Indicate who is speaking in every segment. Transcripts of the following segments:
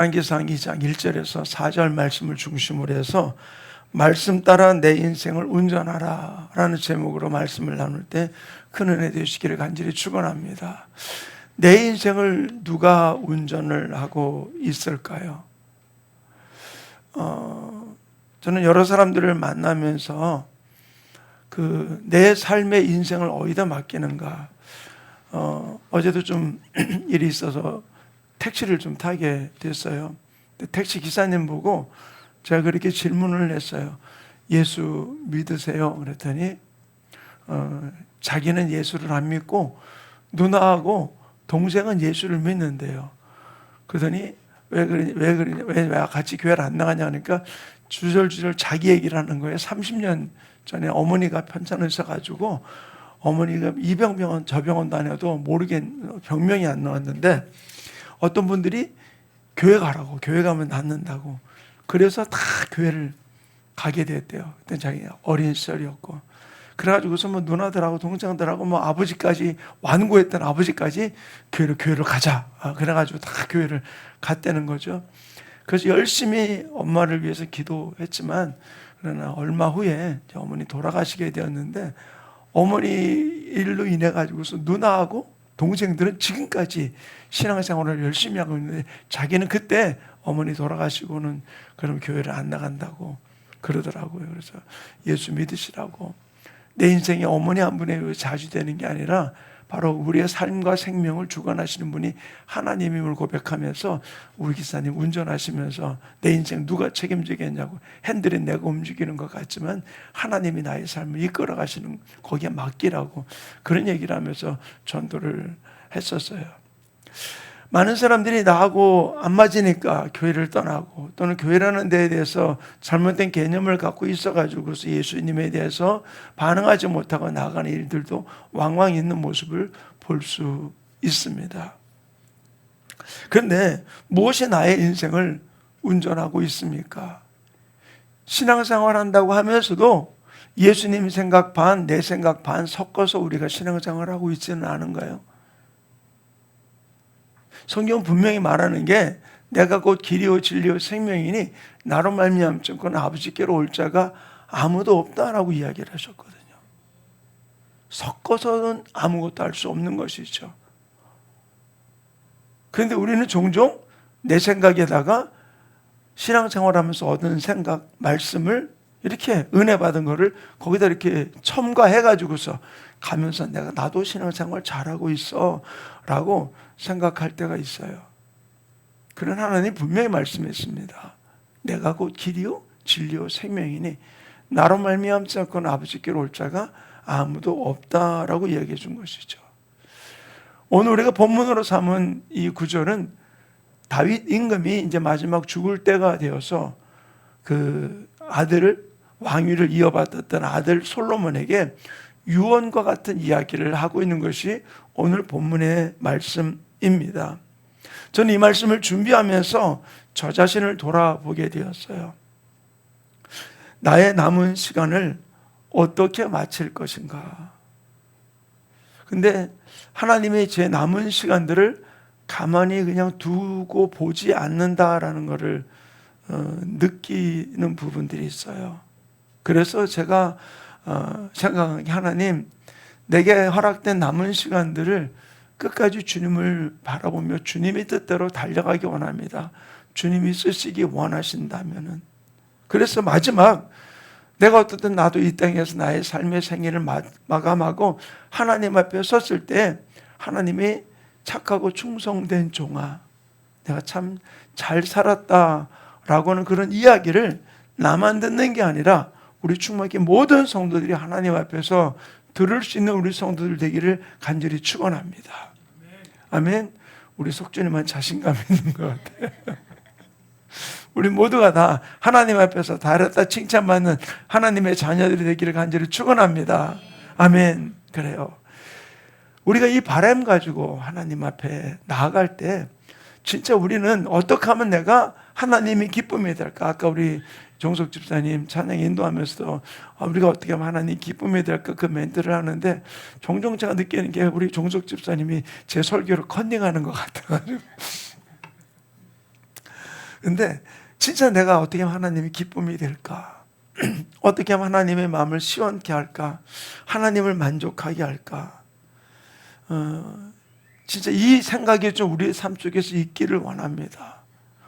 Speaker 1: 열왕기상 2장 1절에서 4절 말씀을 중심으로 해서 말씀 따라 내 인생을 운전하라 라는 제목으로 말씀을 나눌 때 큰 은혜 되시기를 간절히 축원합니다. 내 인생을 누가 운전을 하고 있을까요? 저는 여러 사람들을 만나면서 내 삶의 인생을 어디다 맡기는가. 어제도 좀 일이 있어서 택시를 좀 타게 됐어요. 택시 기사님 보고 제가 그렇게 질문을 했어요. 예수 믿으세요? 그랬더니 자기는 예수를 안 믿고 누나하고 동생은 예수를 믿는데요. 그러더니 왜 같이 교회를 안 나가냐 하니까 주절주절 자기 얘기를 하는 거예요. 30년 전에 어머니가 편찮으셔가지고 어머니가 이 병원 저 병원 다녀도 모르게 병명이 안 나왔는데 어떤 분들이 교회 가라고, 교회 가면 낫는다고. 그래서 다 교회를 가게 됐대요. 그때 자기 어린 시절이었고. 그래가지고서 뭐 누나들하고 동생들하고 뭐 아버지까지 완고했던 아버지까지 교회로 가자. 그래가지고 다 교회를 갔다는 거죠. 그래서 열심히 엄마를 위해서 기도했지만 그러나 얼마 후에 어머니 돌아가시게 되었는데 어머니 일로 인해 가지고서 누나하고 동생들은 지금까지 신앙생활을 열심히 하고 있는데 자기는 그때 어머니 돌아가시고는 그럼 교회를 안 나간다고 그러더라고요. 그래서 예수 믿으시라고. 내 인생에 어머니 한 분에 의해 자주되는 게 아니라 바로 우리의 삶과 생명을 주관하시는 분이 하나님임을 고백하면서 우리 기사님 운전하시면서 내 인생 누가 책임지겠냐고 핸들이 내가 움직이는 것 같지만 하나님이 나의 삶을 이끌어 가시는 거기에 맡기라고 그런 얘기를 하면서 전도를 했었어요. 많은 사람들이 나하고 안 맞으니까 교회를 떠나고 또는 교회라는 데에 대해서 잘못된 개념을 갖고 있어가지고서 예수님에 대해서 반응하지 못하고 나아가는 일들도 왕왕 있는 모습을 볼 수 있습니다. 그런데 무엇이 나의 인생을 운전하고 있습니까? 신앙생활 한다고 하면서도 예수님 생각 반, 내 생각 반 섞어서 우리가 신앙생활을 하고 있지는 않은가요? 성경은 분명히 말하는 게 내가 곧 길이요 진리요 생명이니 나로 말미암고는 아버지께로 올 자가 아무도 없다라고 이야기를 하셨거든요. 섞어서는 아무것도 할 수 없는 것이죠. 그런데 우리는 종종 내 생각에다가 신앙생활하면서 얻은 생각, 말씀을 이렇게 은혜 받은 거를 거기다 이렇게 첨가해가지고서 가면서 나도 신앙생활 잘하고 있어 라고 생각할 때가 있어요. 그런 하나님 분명히 말씀했습니다. 내가 곧 길이요 진리요 생명이니 나로 말미암지 않고는 아버지께로 올 자가 아무도 없다라고 이야기해 준 것이죠. 오늘 우리가 본문으로 삼은 이 구절은 다윗 임금이 이제 마지막 죽을 때가 되어서 그 아들을 왕위를 이어받았던 아들 솔로몬에게 유언과 같은 이야기를 하고 있는 것이 오늘 본문의 말씀입니다. 저는 이 말씀을 준비하면서 저 자신을 돌아보게 되었어요. 나의 남은 시간을 어떻게 마칠 것인가? 근데 하나님이 제 남은 시간들을 가만히 그냥 두고 보지 않는다라는 것을 느끼는 부분들이 있어요. 그래서 제가 생각한 게 하나님, 내게 허락된 남은 시간들을 끝까지 주님을 바라보며 주님의 뜻대로 달려가기 원합니다. 주님이 쓰시기 원하신다면은. 그래서 마지막 내가 어떻든 나도 이 땅에서 나의 삶의 생애를 마감하고 하나님 앞에 섰을 때 하나님이 착하고 충성된 종아, 내가 참 잘 살았다라고는 그런 이야기를 나만 듣는 게 아니라 우리 충만히 모든 성도들이 하나님 앞에서 들을 수 있는 우리 성도들 되기를 간절히 축원합니다. 아멘. 우리 속주님만 자신감 있는 것 같아요. 우리 모두가 다 하나님 앞에서 잘했다 칭찬받는 하나님의 자녀들이 되기를 간절히 축원합니다. 아멘. 그래요. 우리가 이 바람 가지고 하나님 앞에 나아갈 때 진짜 우리는 어떻게 하면 내가 하나님이 기쁨이 될까? 아까 우리 종석 집사님 찬양 인도하면서도 우리가 어떻게 하면 하나님 기쁨이 될까 그 멘트를 하는데 종종 제가 느끼는 게 우리 종석 집사님이 제 설교를 컨닝하는 것 같아가지고 근데 진짜 내가 어떻게 하면 하나님의 기쁨이 될까? 어떻게 하면 하나님의 마음을 시원케 할까? 하나님을 만족하게 할까? 진짜 이 생각이 좀 우리의 삶 속에서 있기를 원합니다.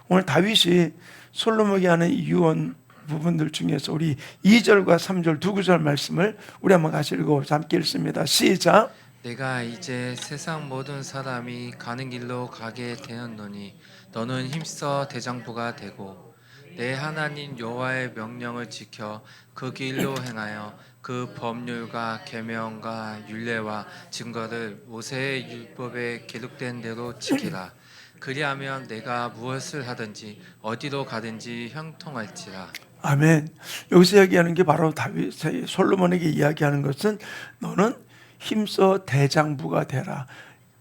Speaker 1: 오늘 다윗이 솔로몬에게 하는 유언 부분들 중에서 우리 2절과 3절 두 구절 말씀을 우리 한번 같이 읽어보자. 함께 읽습니다. 시작.
Speaker 2: 내가 이제 세상 모든 사람이 가는 길로 가게 되었노니 너는 힘써 대장부가 되고 내 하나님 여호와의 명령을 지켜 그 길로 행하여 그 법률과 계명과 율례와 증거를 모세의 율법에 기록된 대로 지키라. 그리하면 내가 무엇을 하든지 어디로 가든지 형통할지라.
Speaker 1: 아멘. 여기서 이야기하는 게 바로 다윗, 솔로몬에게 이야기하는 것은 너는 힘써 대장부가 되라.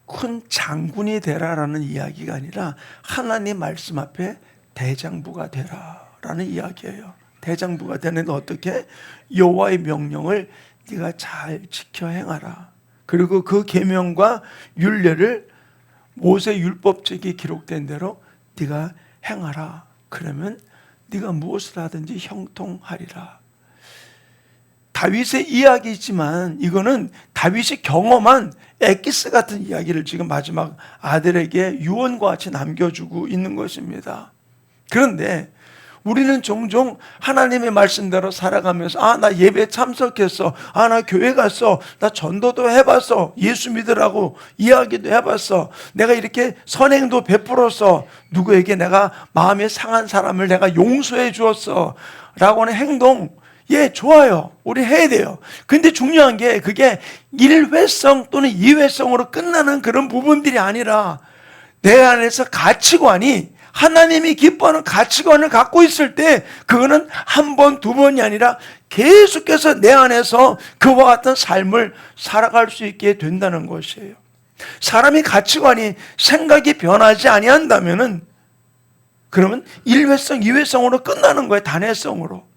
Speaker 1: 큰 장군이 되라라는 이야기가 아니라 하나님 말씀 앞에 대장부가 되라라는 이야기예요. 대장부가 되는데 어떻게? 여호와의 명령을 네가 잘 지켜 행하라. 그리고 그 계명과 율례를 모세 율법책에 기록된 대로 네가 행하라. 그러면 네가 무엇을 하든지 형통하리라. 다윗의 이야기지만 이거는 다윗이 경험한 엑기스 같은 이야기를 지금 마지막 아들에게 유언과 같이 남겨주고 있는 것입니다. 그런데 우리는 종종 하나님의 말씀대로 살아가면서 나 예배 참석했어, 나 교회 갔어, 나 전도도 해봤어, 예수 믿으라고 이야기도 해봤어, 내가 이렇게 선행도 베풀었어, 누구에게 내가 마음에 상한 사람을 내가 용서해 주었어 라고 하는 행동, 좋아요. 우리 해야 돼요. 근데 중요한 게 그게 일회성 또는 이회성으로 끝나는 그런 부분들이 아니라 내 안에서 가치관이 하나님이 기뻐하는 가치관을 갖고 있을 때 그거는 한 번, 두 번이 아니라 계속해서 내 안에서 그와 같은 삶을 살아갈 수 있게 된다는 것이에요. 사람이 가치관이 생각이 변하지 아니한다면은 그러면 일회성, 이회성으로 끝나는 거예요. 단회성으로.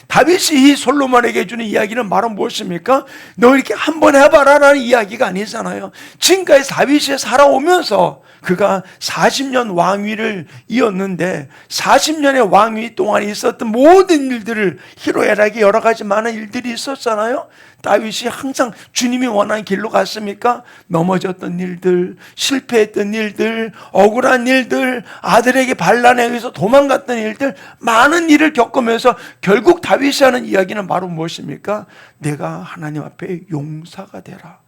Speaker 1: 다윗이 이 솔로몬에게 주는 이야기는 바로 무엇입니까? 너 이렇게 한번 해봐라 라는 이야기가 아니잖아요. 지금까지 다윗이 살아오면서 그가 40년 왕위를 이었는데 40년의 왕위 동안 있었던 모든 일들을 희로애락이 여러 가지 많은 일들이 있었잖아요. 다윗이 항상 주님이 원하는 길로 갔습니까? 넘어졌던 일들, 실패했던 일들, 억울한 일들, 아들에게 반란에 의해서 도망갔던 일들, 많은 일을 겪으면서 결국 다윗이 하는 이야기는 바로 무엇입니까? 내가 하나님 앞에 용사가 되라,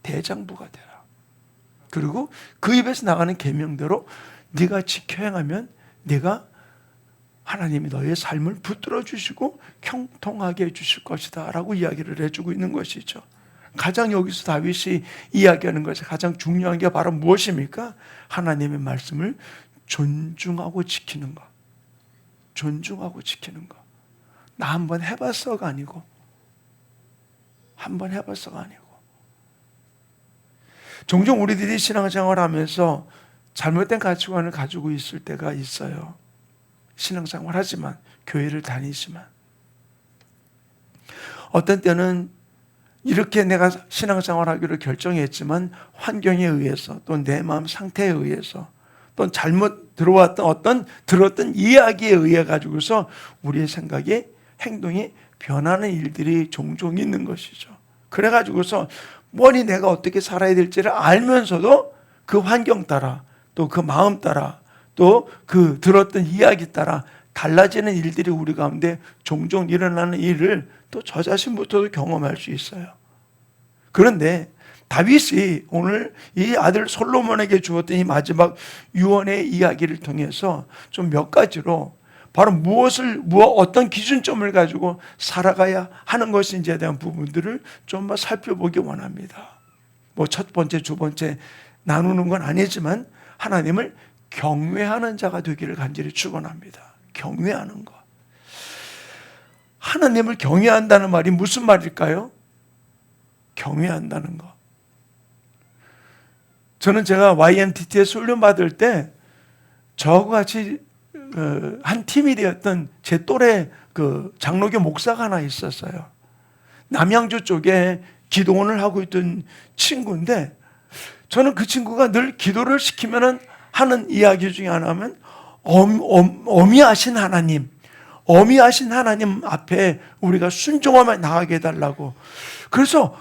Speaker 1: 대장부가 되라. 그리고 그 입에서 나가는 계명대로 네가 지켜 행하면 네가 하나님이 너의 삶을 붙들어 주시고 형통하게 해주실 것이다 라고 이야기를 해주고 있는 것이죠. 가장 여기서 다윗이 이야기하는 것이 가장 중요한 게 바로 무엇입니까? 하나님의 말씀을 존중하고 지키는 것. 존중하고 지키는 것. 나 한번 해봤어가 아니고 한번 해봤어가 아니고 종종 우리들이 신앙생활을 하면서 잘못된 가치관을 가지고 있을 때가 있어요. 신앙생활 하지만, 교회를 다니지만. 어떤 때는 이렇게 내가 신앙생활 하기로 결정했지만 환경에 의해서 또 내 마음 상태에 의해서 또 잘못 들어왔던 들었던 이야기에 의해 가지고서 우리의 생각이 행동이 변하는 일들이 종종 있는 것이죠. 그래 가지고서 뭐니 내가 어떻게 살아야 될지를 알면서도 그 환경 따라 또 그 마음 따라 또 그 들었던 이야기 따라 달라지는 일들이 우리 가운데 종종 일어나는 일을 또 저 자신부터도 경험할 수 있어요. 그런데 다윗이 오늘 이 아들 솔로몬에게 주었던 이 마지막 유언의 이야기를 통해서 좀 몇 가지로 바로 어떤 기준점을 가지고 살아가야 하는 것인지에 대한 부분들을 좀 살펴보기 원합니다. 첫 번째, 두 번째 나누는 건 아니지만 하나님을 경외하는 자가 되기를 간절히 축원합니다. 경외하는 것. 하나님을 경외한다는 말이 무슨 말일까요? 경외한다는 것. 저는 제가 YMTT에서 훈련 받을 때 저하고 같이 한 팀이 되었던 제 또래 장로교 목사가 하나 있었어요. 남양주 쪽에 기도원을 하고 있던 친구인데 저는 그 친구가 늘 기도를 시키면 하는 이야기 중에 하나는 어미하신 하나님 앞에 우리가 순종하며 나가게 해달라고. 그래서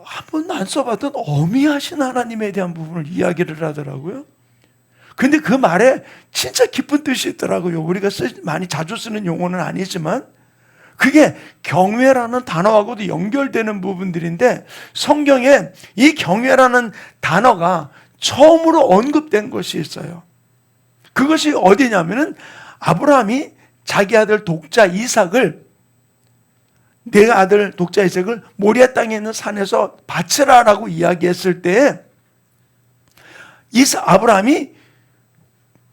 Speaker 1: 한 번도 안 써봤던 어미하신 하나님에 대한 부분을 이야기를 하더라고요. 근데 그 말에 진짜 깊은 뜻이 있더라고요. 우리가 많이 자주 쓰는 용어는 아니지만 그게 경외라는 단어하고도 연결되는 부분들인데, 성경에 이 경외라는 단어가 처음으로 언급된 것이 있어요. 그것이 어디냐면은 아브라함이 자기 아들 독자 이삭을, 내 아들 독자 이삭을 모리아 땅에 있는 산에서 바치라라고 이야기했을 때 아브라함이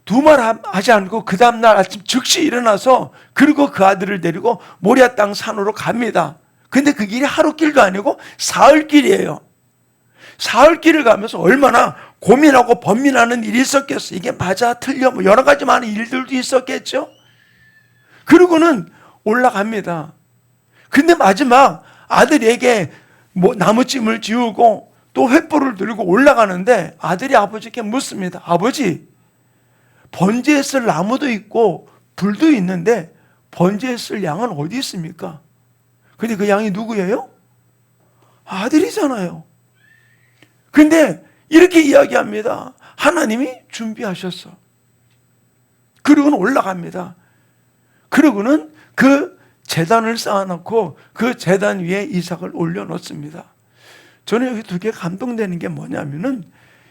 Speaker 1: 두 말 하지 않고 그 다음날 아침 즉시 일어나서 그리고 그 아들을 데리고 모리아 땅 산으로 갑니다. 근데 그 길이 하루 길도 아니고 사흘 길이에요. 사흘 길을 가면서 얼마나 고민하고 번민하는 일이 있었겠어. 이게 맞아 틀려 뭐 여러 가지 많은 일들도 있었겠죠. 그리고는 올라갑니다. 근데 마지막 아들에게 뭐 나무찜을 지우고 또 횃불을 들고 올라가는데 아들이 아버지께 묻습니다. 아버지, 번제에 쓸 나무도 있고 불도 있는데 번제에 쓸 양은 어디 있습니까? 근데 그 양이 누구예요? 아들이잖아요. 근데 이렇게 이야기합니다. 하나님이 준비하셨어. 그리고는 올라갑니다. 그리고는 그 제단을 쌓아놓고 그 제단 위에 이삭을 올려놓습니다. 저는 여기 두 개 감동되는 게 뭐냐면은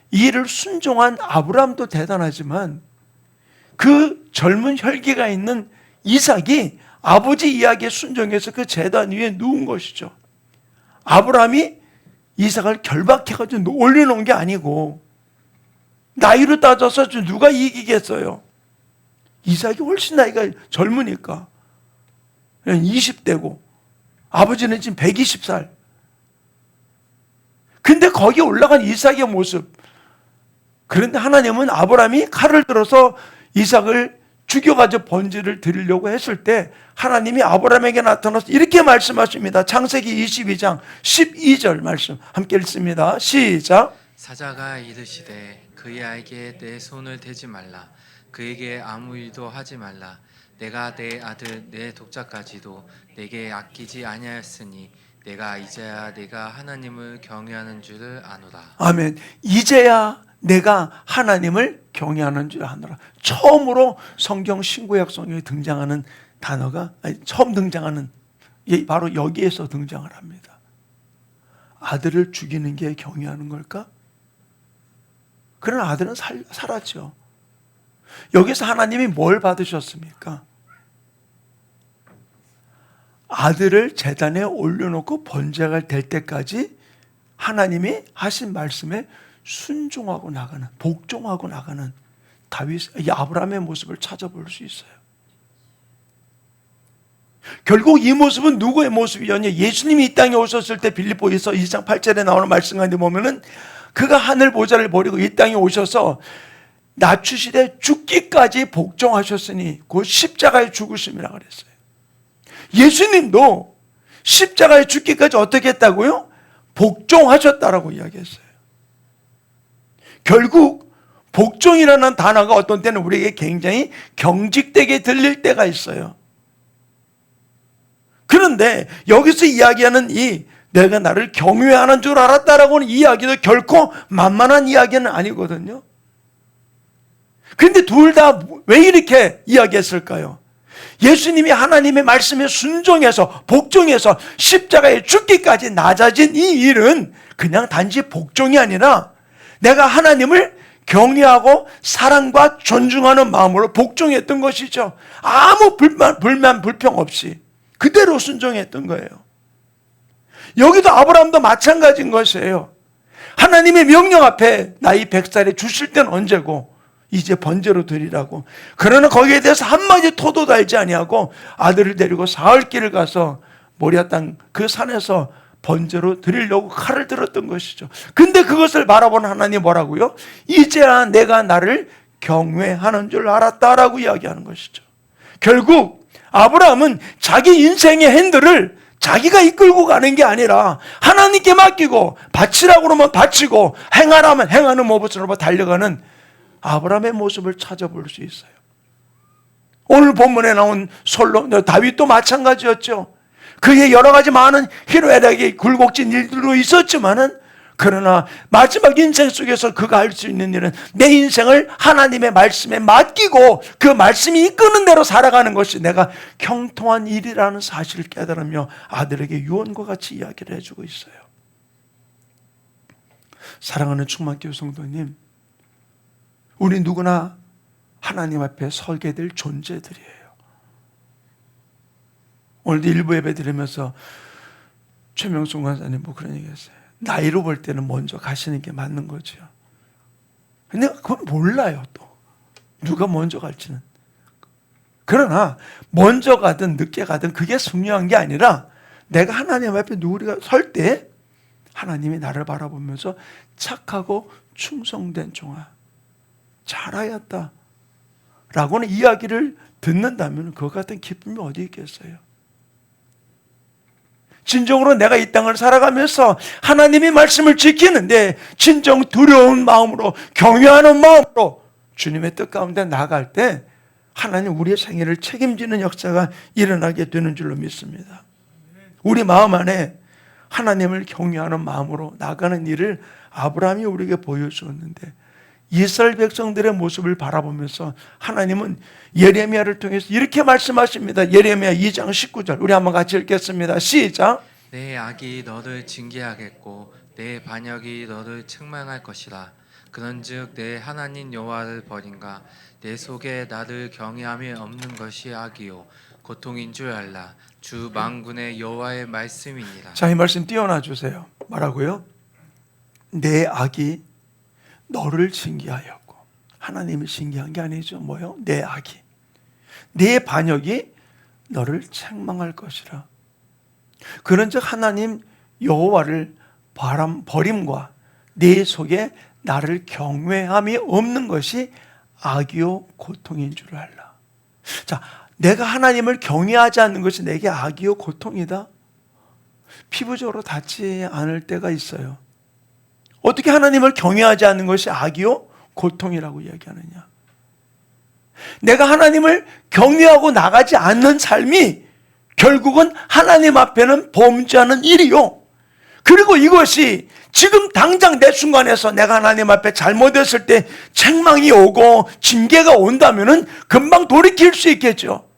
Speaker 1: 이 일을 순종한 아브라함도 대단하지만 그 젊은 혈기가 있는 이삭이 아버지 이야기에 순종해서 그 제단 위에 누운 것이죠. 아브라함이 이삭을 결박해가지고 올려놓은 게 아니고, 나이로 따져서 누가 이기겠어요? 이삭이 훨씬 나이가 젊으니까 20대고 아버지는 지금 120살. 근데 거기 올라간 이삭의 모습, 그런데 하나님은 아브라함이 칼을 들어서 이삭을 죽여가지고 번제를 드리려고 했을 때 하나님이 아브라함에게 나타나서 이렇게 말씀하십니다. 창세기 22장 12절 말씀 함께 읽습니다. 시작.
Speaker 2: 사자가 이르시되 그의 아이에게 내 손을 대지 말라. 그에게 아무 일도 하지 말라. 내가 내 아들 내 독자까지도 내게 아끼지 아니하였으니 내가 이제야 내가 하나님을 경외하는 줄을 아노라. 아멘. 이제야 내가 하나님을 경외하는 줄 아노라. 처음으로 성경 신구약 성경에 등장하는 단어가, 처음 등장하는 바로 여기에서 등장을 합니다. 아들을 죽이는 게 경외하는 걸까? 그러나 아들은 살았죠. 여기서 하나님이 뭘 받으셨습니까? 아들을 제단에 올려놓고 번제가 될 때까지 하나님이 하신 말씀에 순종하고 나가는, 복종하고 나가는 이 아브라함의 모습을 찾아볼 수 있어요. 결국 이 모습은 누구의 모습이었냐? 예수님이 이 땅에 오셨을 때 빌립보에서 2장 8절에 나오는 말씀 가운데 보면은 그가 하늘 보좌를 버리고 이 땅에 오셔서 낮추시되 죽기까지 복종하셨으니 곧 십자가의 죽으심이라 그랬어요. 예수님도 십자가에 죽기까지 어떻게 했다고요? 복종하셨다라고 이야기했어요. 결국 복종이라는 단어가 어떤 때는 우리에게 굉장히 경직되게 들릴 때가 있어요. 그런데 여기서 이야기하는 이 내가 나를 경외하는 줄 알았다라고 하는 이야기도 결코 만만한 이야기는 아니거든요. 그런데 둘 다 왜 이렇게 이야기했을까요? 예수님이 하나님의 말씀에 순종해서 복종해서 십자가에 죽기까지 낮아진 이 일은 그냥 단지 복종이 아니라 내가 하나님을 경외하고 사랑과 존중하는 마음으로 복종했던 것이죠. 아무 불평 없이 그대로 순종했던 거예요. 여기도 아브라함도 마찬가지인 것이에요. 하나님의 명령 앞에 나이 100살에 주실 때는 언제고 이제 번제로 드리라고. 그러나 거기에 대해서 한마디 토도 달지 아니하고 아들을 데리고 사흘 길을 가서 모리아 땅 그 산에서 번제로 드리려고 칼을 들었던 것이죠. 근데 그것을 바라본 하나님 뭐라고요? 이제야 내가 나를 경외하는 줄 알았다라고 이야기하는 것이죠. 결국 아브라함은 자기 인생의 핸들을 자기가 이끌고 가는 게 아니라 하나님께 맡기고 바치라고 그러면 바치고 행하라면 행하는 모습으로 달려가는 아브라함의 모습을 찾아볼 수 있어요.
Speaker 1: 오늘 본문에 나온 다윗도 마찬가지였죠. 그의 여러 가지 많은 희노애락이 굴곡진 일들도 있었지만은, 그러나 마지막 인생 속에서 그가 할 수 있는 일은 내 인생을 하나님의 말씀에 맡기고 그 말씀이 이끄는 대로 살아가는 것이 내가 형통한 일이라는 사실을 깨달으며 아들에게 유언과 같이 이야기를 해주고 있어요. 사랑하는 충만교회 성도님, 우리 누구나 하나님 앞에 서게 될 존재들이에요. 오늘도 일부 예배 드리면서 최명순 관사님 뭐 그런 얘기 했어요. 나이로 볼 때는 먼저 가시는 게 맞는 거죠. 근데 그건 몰라요, 또. 누가 먼저 갈지는. 그러나 먼저 가든 늦게 가든 그게 중요한 게 아니라 내가 하나님 앞에 누구가 설 때 하나님이 나를 바라보면서 착하고 충성된 종아, 잘하였다 라고는 이야기를 듣는다면 그것 같은 기쁨이 어디 있겠어요? 진정으로 내가 이 땅을 살아가면서 하나님의 말씀을 지키는데 진정 두려운 마음으로, 경외하는 마음으로 주님의 뜻 가운데 나갈 때 하나님 우리의 생애를 책임지는 역사가 일어나게 되는 줄로 믿습니다. 우리 마음 안에 하나님을 경외하는 마음으로 나가는 일을 아브라함이 우리에게 보여주었는데, 이스라엘 백성들의 모습을 바라보면서 하나님은 예레미야를 통해서 이렇게 말씀하십니다. 예레미야 2장 19절 우리 한번 같이 읽겠습니다. 시작.
Speaker 2: 내 악이 너를 징계하겠고 내 반역이 너를 책망할 것이라. 그런즉 내 하나님 여호와를 버린가. 내 속에 나를 경외함이 없는 것이 악이요 고통인 줄 알라. 주 만군의 여호와의 말씀이니라.
Speaker 1: 자, 이 말씀 띄워놔 주세요. 뭐라고요? 내 악이 너를 징계하였고. 하나님을 징계한 게 아니죠. 뭐요? 내 악이. 내 반역이 너를 책망할 것이라. 그런즉 하나님 여호와를 버림과 내 속에 나를 경외함이 없는 것이 악이요 고통인 줄 알라. 자, 내가 하나님을 경외하지 않는 것이 내게 악이요 고통이다. 피부적으로 닿지 않을 때가 있어요. 어떻게 하나님을 경외하지 않는 것이 악이요 고통이라고 이야기하느냐? 내가 하나님을 경외하고 나가지 않는 삶이 결국은 하나님 앞에는 범죄하는 일이요. 그리고 이것이 지금 당장 내 순간에서 내가 하나님 앞에 잘못했을 때 책망이 오고 징계가 온다면은 금방 돌이킬 수 있겠죠.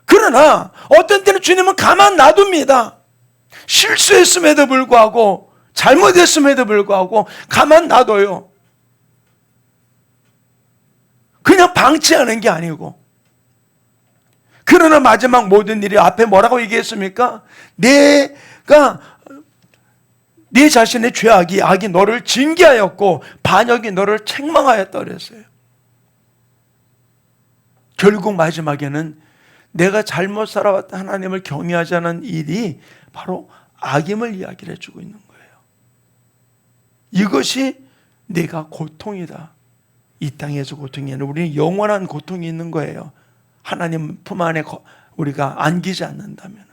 Speaker 1: 그러나 어떤 때는 주님은 가만 놔둡니다. 실수했음에도 불구하고, 잘못했음에도 불구하고 가만 놔둬요. 그냥 방치하는 게 아니고. 그러나 마지막 모든 일이 앞에 뭐라고 얘기했습니까? 내 자신의 죄악이, 악이 너를 징계하였고 반역이 너를 책망하였다 그랬어요. 결국 마지막에는 내가 잘못 살아왔다 하나님을 경외하지 않은 일이 바로 악임을 이야기를 해주고 있는 거예요. 이것이 내가 고통이다. 이 땅에서 고통이 아니라 우리는 영원한 고통이 있는 거예요. 하나님 품 안에 우리가 안기지 않는다면.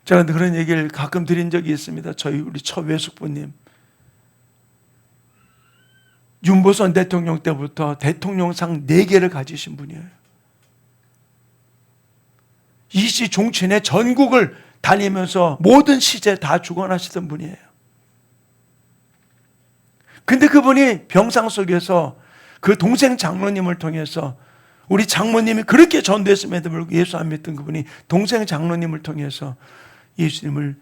Speaker 1: 제가 그런 얘기를 가끔 드린 적이 있습니다. 우리 처외숙부님. 윤보선 대통령 때부터 대통령상 4개를 가지신 분이에요. 이 시 종친의 전국을 다니면서 모든 시제 다 주관하시던 분이에요. 근데 그분이 병상 속에서 그 동생 장로님을 통해서, 우리 장모님이 그렇게 전도했음에도 불구하고 예수 안 믿던 그분이 동생 장로님을 통해서 예수님을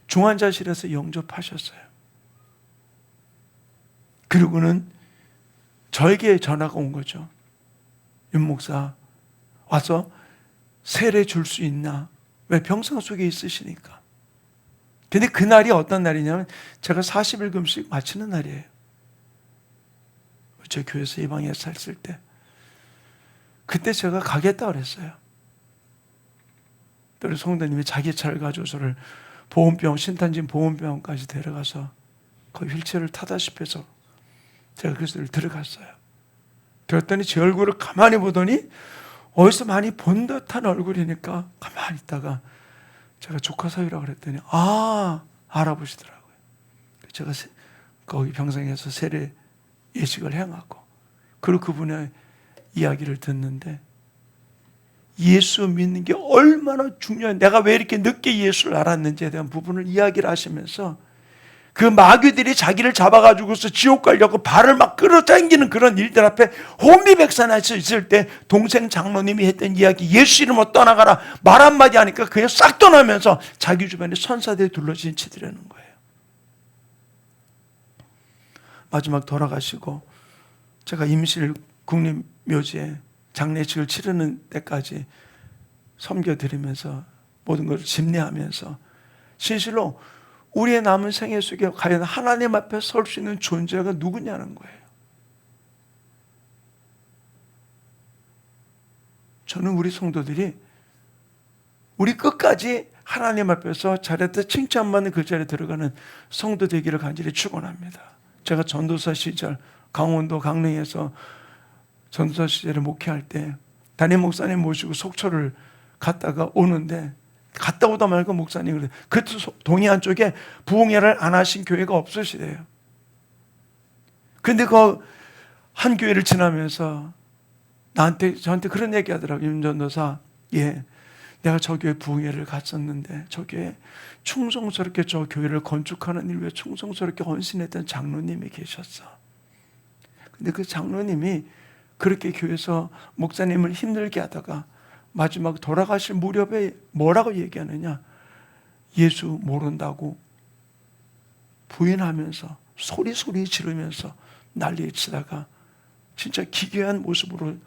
Speaker 1: 중환자실에서 영접하셨어요. 그리고는 저에게 전화가 온 거죠. 윤 목사 와서 세례 줄 수 있나? 왜? 병상 속에 있으시니까. 근데 그날이 어떤 날이냐면 제가 40일 금식 마치는 날이에요. 저 교회에서 예방에서 했을 때. 그때 제가 가겠다 그랬어요. 또 우리 성도님이 자기 차를 가져서를 신탄진 보험병원까지 데려가서 거의 휠체어를 타다시피 해서 제가 그래서 들어갔어요. 들었더니 제 얼굴을 가만히 보더니 어디서 많이 본 듯한 얼굴이니까 가만히 있다가 제가 조카 사위라고 그랬더니 알아보시더라고요. 제가 거기 병상에서 세례 예식을 해갖고 그리고 그분의 이야기를 듣는데 예수 믿는 게 얼마나 중요한, 내가 왜 이렇게 늦게 예수를 알았는지에 대한 부분을 이야기를 하시면서 그 마귀들이 자기를 잡아가지고서 지옥 가려고 발을 막 끌어당기는 그런 일들 앞에 혼비백산할 수 있을 때 동생 장로님이 했던 이야기, 예수 이름으로 떠나가라 말 한마디 하니까 그냥 싹 떠나면서 자기 주변에 선사들이 둘러진 치더라는 거예요. 마지막 돌아가시고 제가 임실 국립묘지에 장례식을 치르는 때까지 섬겨드리면서 모든 것을 집례하면서 진실로 우리의 남은 생애 속에 과연 하나님 앞에 설 수 있는 존재가 누구냐는 거예요. 저는 우리 성도들이 우리 끝까지 하나님 앞에서 잘했다 칭찬받는 그 자리에 들어가는 성도 되기를 간절히 축원합니다. 제가 전도사 시절 강원도 강릉에서 전도사 시절에 목회할 때 담임 목사님 모시고 속초를 갔다가 오는데 갔다 오다 말고 목사님 그래. 그때 동해안 쪽에 부흥회를 안 하신 교회가 없으시대요. 근데 그 한 교회를 지나면서 저한테 그런 얘기 하더라고요. 윤 전도사, 예, 내가 저 교회 부흥회를 갔었는데 저 교회 충성스럽게 저 교회를 건축하는 일 위해 충성스럽게 헌신했던 장로님이 계셨어. 근데 그 장로님이 그렇게 교회에서 목사님을 힘들게 하다가 마지막 돌아가실 무렵에 뭐라고 얘기하느냐, 예수 모른다고 부인하면서 소리 지르면서 난리 치다가 진짜 기괴한 모습으로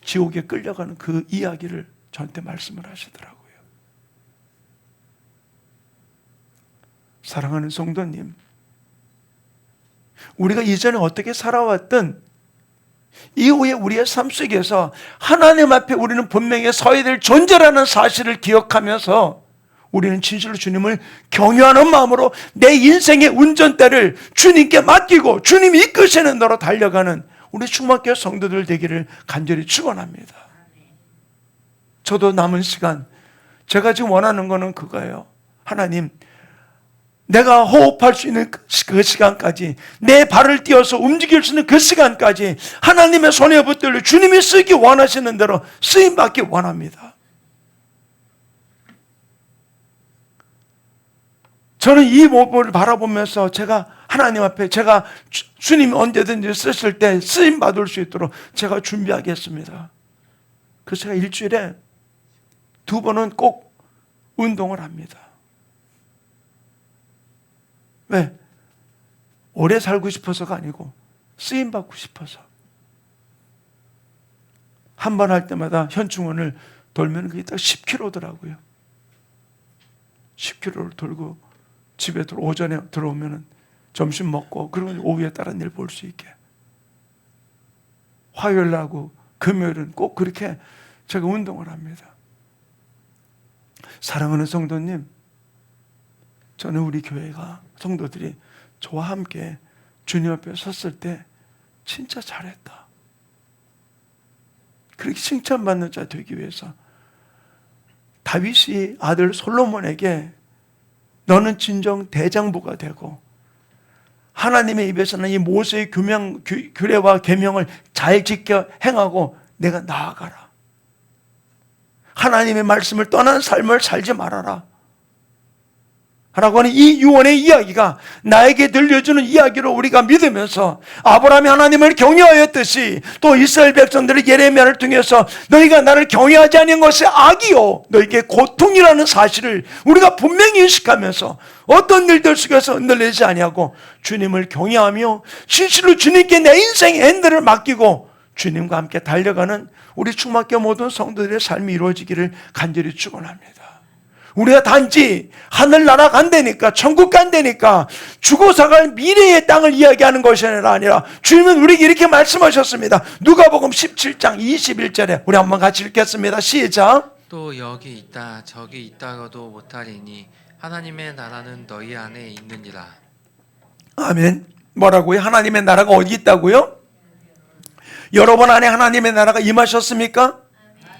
Speaker 1: 지옥에 끌려가는 그 이야기를 저한테 말씀을 하시더라고요. 사랑하는 성도님, 우리가 이전에 어떻게 살아왔든 이후에 우리의 삶 속에서 하나님 앞에 우리는 분명히 서야 될 존재라는 사실을 기억하면서 우리는 진실로 주님을 경외하는 마음으로 내 인생의 운전대를 주님께 맡기고 주님이 이끄시는 대로 달려가는 우리 충만교회 성도들 되기를 간절히 축원합니다. 저도 남은 시간 제가 지금 원하는 거는 그거예요. 하나님, 내가 호흡할 수 있는 그 시간까지, 내 발을 띄어서 움직일 수 있는 그 시간까지 하나님의 손에 붙들려 주님이 쓰기 원하시는 대로 쓰임받기 원합니다. 저는 이 모습을 바라보면서 제가 하나님 앞에 제가 주님이 언제든지 쓰실 때 쓰임받을 수 있도록 제가 준비하겠습니다. 그래서 제가 일주일에 2번은 꼭 운동을 합니다. 왜? 오래 살고 싶어서가 아니고 쓰임받고 싶어서. 한 번 할 때마다 현충원을 돌면 그게 딱 10km더라고요. 10km를 돌고 집에 오전에 들어오면 점심 먹고 그러면 오후에 다른 일 볼 수 있게. 화요일하고 금요일은 꼭 그렇게 제가 운동을 합니다. 사랑하는 성도님, 저는 우리 교회가 성도들이 저와 함께 주님 앞에 섰을 때 진짜 잘했다. 그렇게 칭찬받는 자 되기 위해서 다윗이 아들 솔로몬에게 너는 진정 대장부가 되고 하나님의 입에서는 이 모세의 규례와 계명을 잘 지켜 행하고 내가 나아가라. 하나님의 말씀을 떠난 삶을 살지 말아라. 라고 하는 이 유언의 이야기가 나에게 들려주는 이야기로 우리가 믿으면서 아브라함이 하나님을 경외하였듯이 또 이스라엘 백성들의 예레미야를 통해서 너희가 나를 경외하지 않은 것이 악이요 너희에게 고통이라는 사실을 우리가 분명히 인식하면서 어떤 일들 속에서 흔들리지 아니하고 주님을 경외하며 진실로 주님께 내 인생의 핸들을 맡기고 주님과 함께 달려가는 우리 충만교회 모든 성도들의 삶이 이루어지기를 간절히 축원합니다. 우리가 단지 하늘나라 간다니까 천국 간다니까 죽어서 갈 미래의 땅을 이야기하는 것이 아니라 주님은 우리에게 이렇게 말씀하셨습니다. 누가복음 17장 21절에 우리 한번 같이 읽겠습니다. 시작.
Speaker 2: 또 여기 있다 저기 있다가도 못하리니 하나님의 나라는 너희 안에 있느니라.
Speaker 1: 아멘. 뭐라고요? 하나님의 나라가 어디 있다고요? 여러분 안에 하나님의 나라가 임하셨습니까?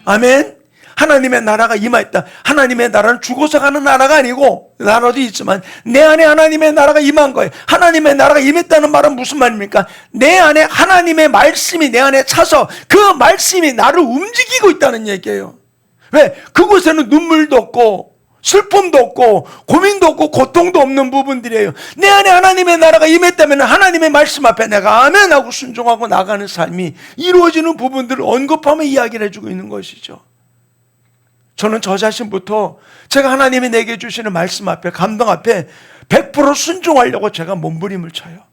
Speaker 1: 아멘. 하나님의 나라가 임하였다. 하나님의 나라는 죽어서 가는 나라가 아니고, 나라도 있지만 내 안에 하나님의 나라가 임한 거예요. 하나님의 나라가 임했다는 말은 무슨 말입니까? 내 안에 하나님의 말씀이 내 안에 차서 그 말씀이 나를 움직이고 있다는 얘기예요. 왜? 그곳에는 눈물도 없고 슬픔도 없고 고민도 없고 고통도 없는 부분들이에요. 내 안에 하나님의 나라가 임했다면 하나님의 말씀 앞에 내가 아멘하고 순종하고 나가는 삶이 이루어지는 부분들을 언급하며 이야기를 해주고 있는 것이죠. 저는 저 자신부터 제가 하나님이 내게 주시는 말씀 앞에, 감동 앞에 100% 순종하려고 제가 몸부림을 쳐요.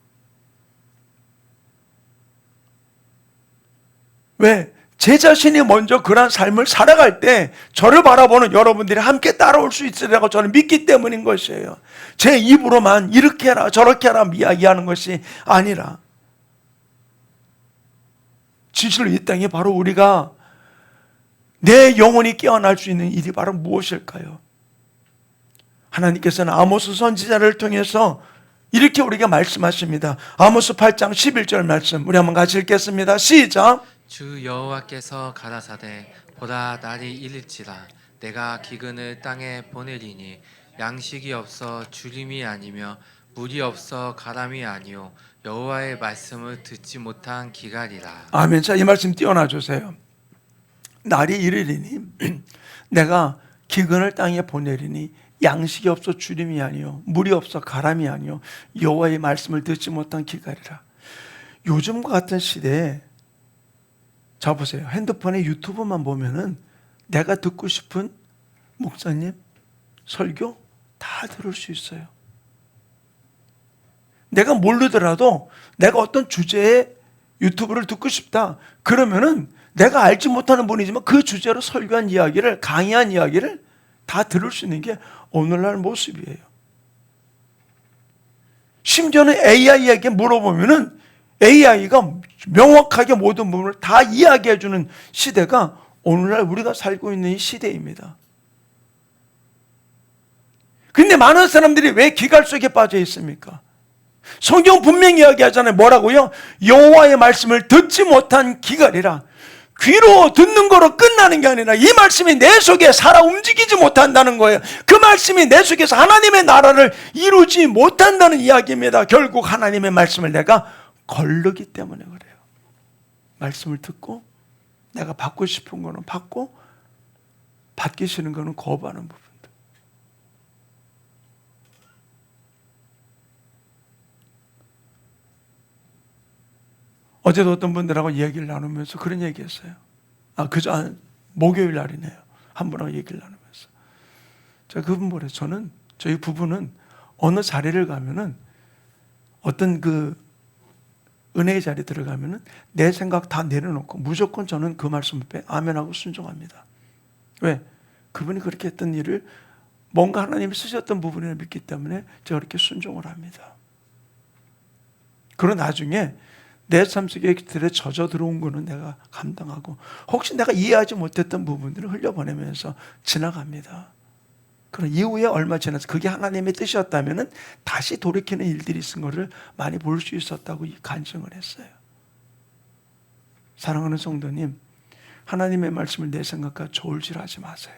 Speaker 1: 왜? 제 자신이 먼저 그러한 삶을 살아갈 때 저를 바라보는 여러분들이 함께 따라올 수 있으리라고 저는 믿기 때문인 것이에요. 제 입으로만 이렇게 해라 저렇게 해라 이야기하는 것이 아니라, 진실로 이 땅에 바로 우리가 내 영혼이 깨어날 수 있는 일이 바로 무엇일까요? 하나님께서는 아모스 선지자를 통해서 이렇게 우리에게 말씀하십니다. 아모스 8장 11절 말씀 우리 한번 같이 읽겠습니다. 시작.
Speaker 2: 주 여호와께서 가라사대 보라 날이 이를지라 내가 기근을 땅에 보내리니 양식이 없어 주림이 아니며 물이 없어 가람이 아니요 여호와의 말씀을 듣지 못한 기갈이라.
Speaker 1: 아멘. 자, 이 말씀 띄워놔 주세요. 날이 이르리니 내가 기근을 땅에 보내리니 양식이 없어 주림이 아니요 물이 없어 가람이 아니요 여호와의 말씀을 듣지 못한 기갈이라. 요즘과 같은 시대에 자 보세요. 핸드폰에 유튜브만 보면은 내가 듣고 싶은 목사님 설교 다 들을 수 있어요. 내가 모르더라도 내가 어떤 주제의 유튜브를 듣고 싶다 그러면은 내가 알지 못하는 분이지만 그 주제로 설교한 이야기를, 강의한 이야기를 다 들을 수 있는 게 오늘날 모습이에요. 심지어는 AI에게 물어보면은 AI가 명확하게 모든 부분을 다 이야기해 주는 시대가 오늘날 우리가 살고 있는 이 시대입니다. 근데 많은 사람들이 왜 기갈 속에 빠져 있습니까? 성경 분명히 이야기하잖아요. 뭐라고요? 여호와의 말씀을 듣지 못한 기갈이라. 귀로 듣는 거로 끝나는 게 아니라 이 말씀이 내 속에 살아 움직이지 못한다는 거예요. 그 말씀이 내 속에서 하나님의 나라를 이루지 못한다는 이야기입니다. 결국 하나님의 말씀을 내가 거르기 때문에 그래요. 말씀을 듣고 내가 받고 싶은 거는 받고 받기 싫은 거는 거부하는 부분들. 어제도 어떤 분들하고 이야기를 나누면서 그런 얘기했어요. 목요일 날이네요. 한 분하고 얘기를 나누면서 제가 그분 보래. 저희 부부는 어느 자리를 가면은 어떤 그 은혜의 자리에 들어가면은 내 생각 다 내려놓고 무조건 저는 그 말씀 앞에 아멘하고 순종합니다. 왜? 그분이 그렇게 했던 일을 뭔가 하나님이 쓰셨던 부분을 믿기 때문에 제가 그렇게 순종을 합니다. 그러고 나중에 내 삶 속에 들에 젖어 들어온 거는 내가 감당하고 혹시 내가 이해하지 못했던 부분들을 흘려보내면서 지나갑니다. 그럼 이후에 얼마 지나서 그게 하나님의 뜻이었다면 다시 돌이키는 일들이 있은 것을 많이 볼 수 있었다고 간증을 했어요. 사랑하는 성도님, 하나님의 말씀을 내 생각과 저울질하지 마세요.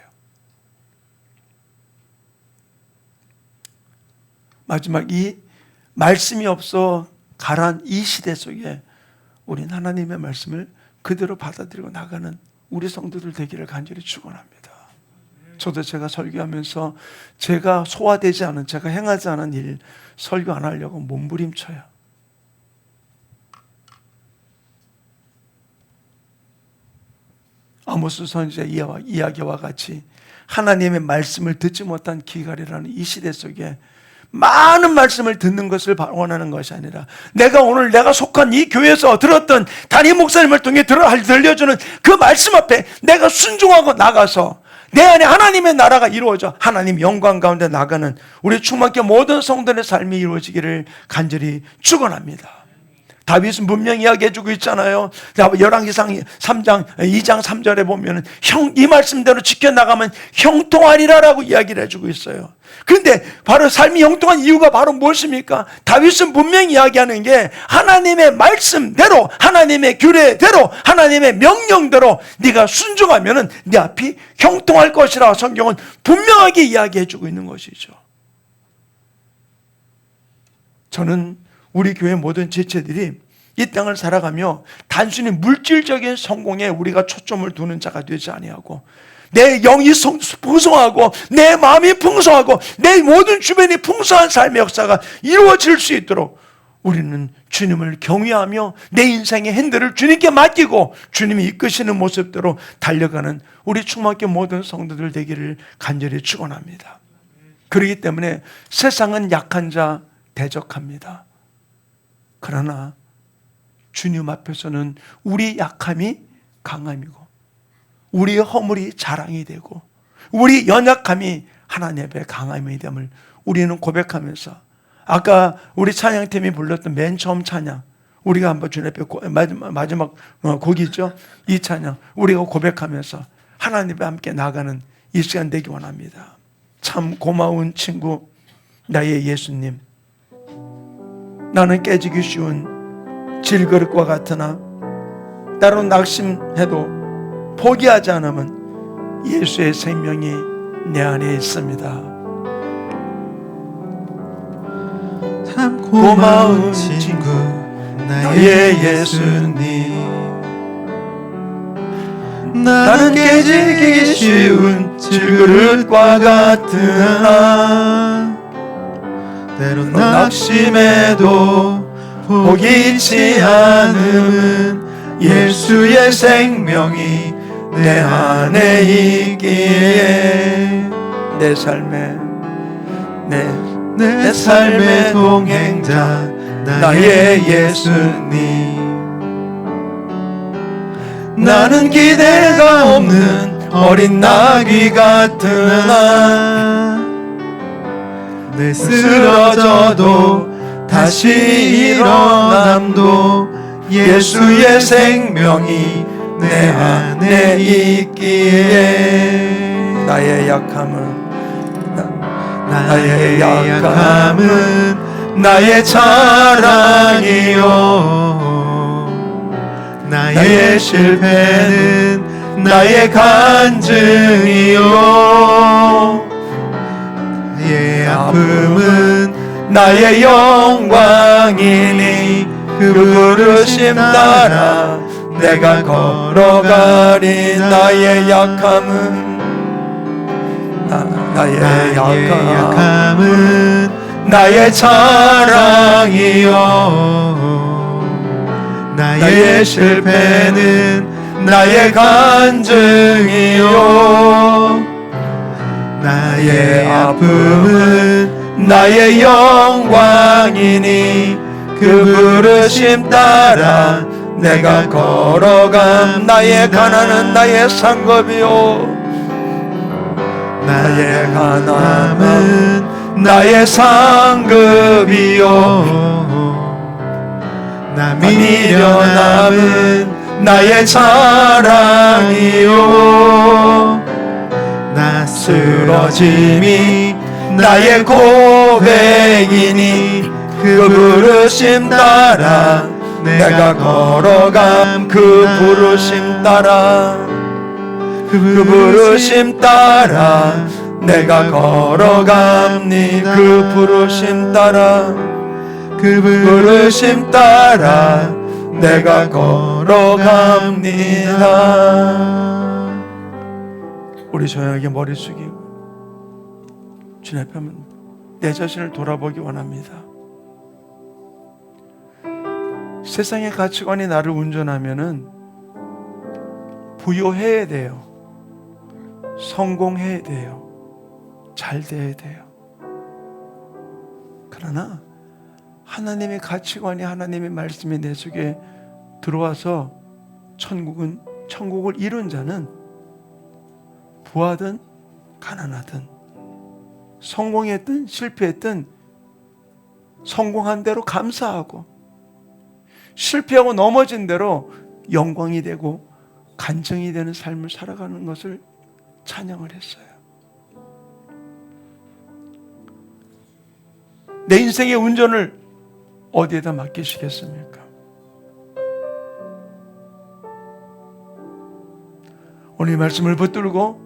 Speaker 1: 마지막 이 말씀이 없어 가란 이 시대 속에 우리는 하나님의 말씀을 그대로 받아들이고 나가는 우리 성도들 되기를 간절히 축원합니다. 저도 제가 설교하면서 제가 소화되지 않은, 제가 행하지 않은 일 설교 안 하려고 몸부림쳐요. 아모스 선지자의 이야기와 같이 하나님의 말씀을 듣지 못한 기갈이라는 이 시대 속에 많은 말씀을 듣는 것을 원하는 것이 아니라 내가 속한 이 교회에서 들었던 담임 목사님을 통해 들려주는 그 말씀 앞에 내가 순종하고 나가서 내 안에 하나님의 나라가 이루어져 하나님 영광 가운데 나가는 우리 충만교 모든 성도의 삶이 이루어지기를 간절히 축원합니다. 다윗은 분명히 이야기해주고 있잖아요. 열왕기상 3장 2장 3절에 보면은 이 말씀대로 지켜나가면 형통하리라라고 이야기를 해주고 있어요. 그런데 바로 삶이 형통한 이유가 바로 무엇입니까? 다윗은 분명히 이야기하는 게 하나님의 말씀대로, 하나님의 규례대로, 하나님의 명령대로 네가 순종하면은 네 앞이 형통할 것이라 성경은 분명하게 이야기해주고 있는 것이죠. 저는 우리 교회 모든 지체들이 이 땅을 살아가며 단순히 물질적인 성공에 우리가 초점을 두는 자가 되지 아니하고 내 영이 풍성하고 내 마음이 풍성하고 내 모든 주변이 풍성한 삶의 역사가 이루어질 수 있도록 우리는 주님을 경외하며 내 인생의 핸들을 주님께 맡기고 주님이 이끄시는 모습대로 달려가는 우리 충만교 모든 성도들 되기를 간절히 축원합니다. 그렇기 때문에 세상은 약한 자 대적합니다. 그러나 주님 앞에서는 우리 약함이 강함이고 우리의 허물이 자랑이 되고 우리 연약함이 하나님 앞에 강함이 됨을 우리는 고백하면서 아까 우리 찬양팀이 불렀던 맨 처음 찬양 우리가 한번 주님 앞에 마지막 곡이죠. 이 찬양 우리가 고백하면서 하나님 앞에 함께 나가는 이 시간 되기 원합니다. 참 고마운 친구 나의 예수님, 나는 깨지기 쉬운 질그릇과 같으나 때론 낙심해도 포기하지 않으면 예수의 생명이 내 안에 있습니다.
Speaker 3: 참 고마운 친구 나의 예수님, 나는 깨지기 쉬운 질그릇과 같으나 때론 낙심해도 포기치 않음은 예수의 생명이 내 안에 있기에
Speaker 1: 내 삶의
Speaker 3: 동행자 나의 예수님, 나는 기대가 없는 어린 나귀 같으나 내 쓰러져도 다시 일어남도 예수의 생명이 내 안에 있기에
Speaker 1: 나의 약함은
Speaker 3: 나의 자랑이요, 나의 실패는 나의 간증이요, 나의 아픔은 나의 영광이니 그 부르심 따라 내가 걸어가리.
Speaker 1: 나의 약함은
Speaker 3: 나의 약함은 나의 자랑이요, 나의 실패는 나의 간증이요, 나의 아픔은 나의 영광이니 그 부르심 따라 내가 걸어감.
Speaker 1: 나의 가난은 나의 상급이요,
Speaker 3: 나의 가난은 나의 상급이요, 나 미련함은 나의 자랑이요, 나 쓰러짐이 나의 고백이니 그 부르심 따라 내가 걸어감.
Speaker 1: 그 부르심 따라
Speaker 3: 그 부르심 따라
Speaker 1: 내가 걸어갑니. 그 부르심 따라
Speaker 3: 그
Speaker 1: 부르심 따라 내가 걸어갑니다. 우리 조용하게 머리 숙이고 주님 앞에 내 자신을 돌아보기 원합니다. 세상의 가치관이 나를 운전하면은 부유해야 돼요. 성공해야 돼요. 잘 돼야 돼요. 그러나 하나님의 가치관이, 하나님의 말씀이 내 속에 들어와서 천국을 이룬 자는 부하든 가난하든 성공했든 실패했든 성공한 대로 감사하고 실패하고 넘어진 대로 영광이 되고 간증이 되는 삶을 살아가는 것을 찬양을 했어요. 내 인생의 운전을 어디에다 맡기시겠습니까? 오늘 이 말씀을 붙들고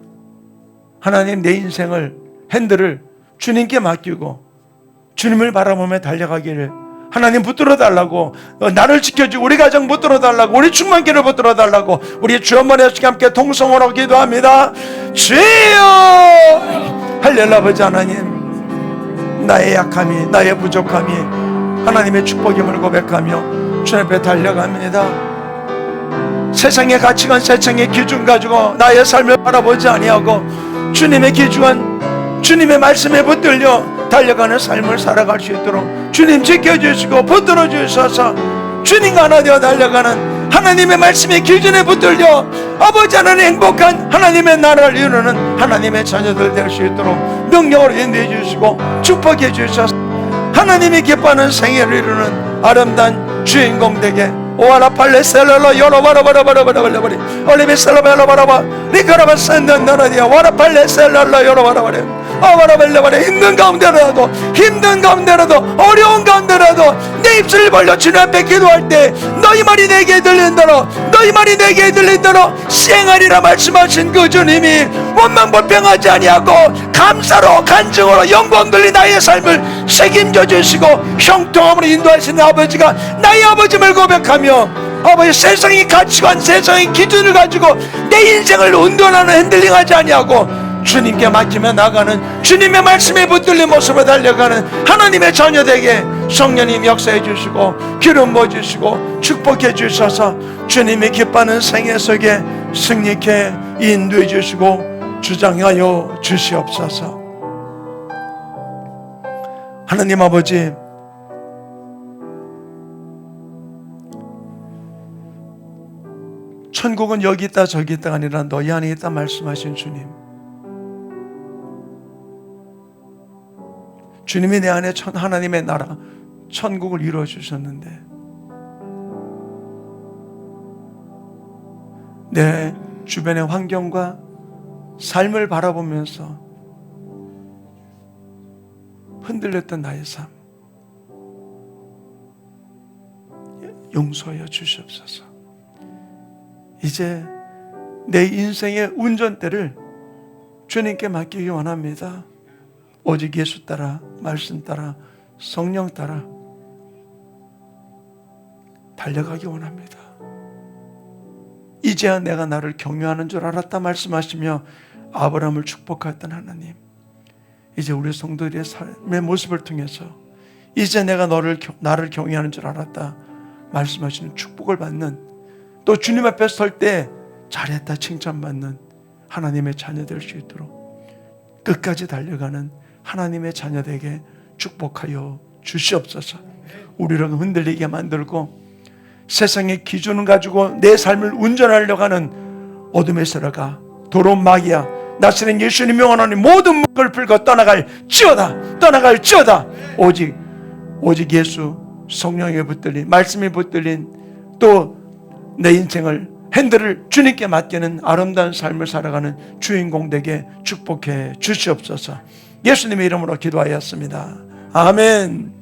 Speaker 1: 하나님, 내 인생을, 핸들을 주님께 맡기고 주님을 바라보며 달려가기를 하나님 붙들어 달라고, 나를 지켜주고 우리 가정 붙들어 달라고, 우리 충만기를 붙들어 달라고 우리의 주 어머니 아버지와 함께 통성으로 기도합니다. 주여! 할렐루야. 아버지 하나님, 나의 약함이, 나의 부족함이 하나님의 축복임을 고백하며 주님 앞에 달려갑니다. 세상의 가치관, 세상의 기준 가지고 나의 삶을 바라보지 아니하고 주님의 기준, 주님의 말씀에 붙들려 달려가는 삶을 살아갈 수 있도록 주님 지켜주시고 붙들어 주셔서 주님과 하나 되어 달려가는 하나님의 말씀의 기준에 붙들려 아버지 하나님 행복한 하나님의 나라를 이루는 하나님의 자녀들 될 수 있도록 능력으로 인도해 주시고 축복해 주셔서 하나님이 기뻐하는 생애를 이루는 아름다운 주인공 되게 오아라 팔레셀러로 요로바라바라바라바라바리 올리비셀러바라바라바 리카라바 산단나라디아 와라 팔레셀러로 요로바라바리 아바라벨레바리 힘든 가운데라도 어려운 가운데라도 내 입술을 벌려 주님 앞에 기도할 때 너희 말이 내게 들린 대로 시행하리라 말씀하신 그 주님이 원망불평하지 아니하고 감사로 간증으로 영광 돌린 나의 삶을 책임져 주시고 형통함으로 인도하시는 아버지가 나의 아버지임을 고백하며 아버지 세상의 가치관, 세상의 기준을 가지고 내 인생을 운전하는 핸들링하지 아니하고 주님께 맡기며 나가는 주님의 말씀에 붙들린 모습으로 달려가는 하나님의 자녀되게 성령님 역사해 주시고 기름 부어 주시고 축복해 주셔서 주님이 기뻐하는 생애 속에 승리케 인도해 주시고 주장하여 주시옵소서. 하나님 아버지, 천국은 여기 있다 저기 있다가 아니라 너희 안에 있다 말씀하신 주님, 주님이 내 안에 하나님의 나라 천국을 이루어 주셨는데 내 주변의 환경과 삶을 바라보면서 흔들렸던 나의 삶 용서하여 주시옵소서. 이제 내 인생의 운전대를 주님께 맡기기 원합니다. 오직 예수 따라, 말씀 따라, 성령 따라 달려가기 원합니다. 이제야 내가 나를 경유하는 줄 알았다 말씀하시며 아브라함을 축복했던 하나님, 이제 우리 성도들의 삶의 모습을 통해서 이제 내가 나를 경유하는 줄 알았다 말씀하시는 축복을 받는, 또 주님 앞에 설 때 잘했다 칭찬받는 하나님의 자녀 될 수 있도록 끝까지 달려가는 하나님의 자녀에게 축복하여 주시옵소서. 우리를 흔들리게 만들고 세상의 기준을 가지고 내 삶을 운전하려고 하는 어둠의 세력아, 도론 마귀야, 나시는 예수님 명하노니 모든 목을 풀고 떠나갈지어다. 오직 예수 성령에 붙들린 말씀에 붙들린 또 내 인생을 핸들을 주님께 맡기는 아름다운 삶을 살아가는 주인공 되게 축복해 주시옵소서. 예수님의 이름으로 기도하였습니다. 아멘.